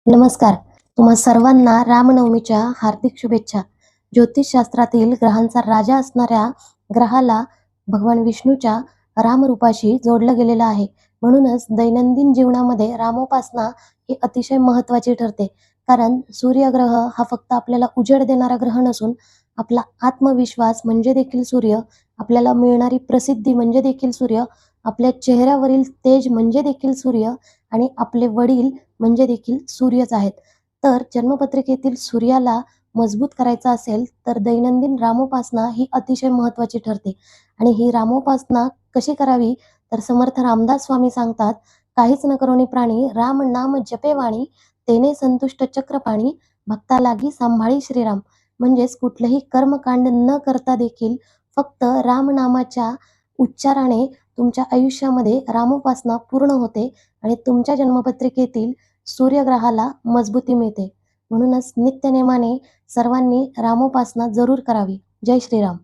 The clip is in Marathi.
नमस्कार. तुम्हा सर्वांना रामनवमीच्या हार्दिक शुभेच्छा. ज्योतिषशास्त्रातील ग्रहांचा राजा असणाऱ्या ग्रहाला भगवान विष्णूच्या रामरूपाशी जोडलं गेलेलं आहे. म्हणूनच दैनंदिन जीवनामध्ये रामोपासना ही अतिशय महत्त्वाची ठरते. कारण सूर्यग्रह हा फक्त आपल्याला उजेड देणारा ग्रह नसून आपला आत्मविश्वास म्हणजे देखील सूर्य, आपल्याला मिळणारी प्रसिद्धी म्हणजे देखील सूर्य, आपल्या चेहऱ्यावरील तेज म्हणजे देखील सूर्य आणि आपले वडील म्हणजे देखील सूर्यच आहेत. तर जन्मपत्रिकेतील सूर्याला मजबूत करायचं असेल, तर दैनंदिन रामोपासना ही अतिशय महत्त्वाची ठरते. आणि ही रामोपासना कशी करावी? तर समर्थ रामदास स्वामी सांगतात, "काहीच न करोनी प्राणी, राम नाम जपे वाणी, तेने संतुष्ट चक्रपाणी, भक्ता लागी सांभाळी श्रीराम." म्हणजेच कुठलंही कर्मकांड न करता देखील फक्त रामनामाच्या उच्चाराने तुमच्या आयुष्यामध्ये रामोपासना पूर्ण होते आणि तुमच्या जन्मपत्रिकेतील सूर्यग्रहाला मजबूती मिळते. म्हणूनच नित्यनेमाने सर्वांनी रामोपासना जरूर करावी. जय श्रीराम.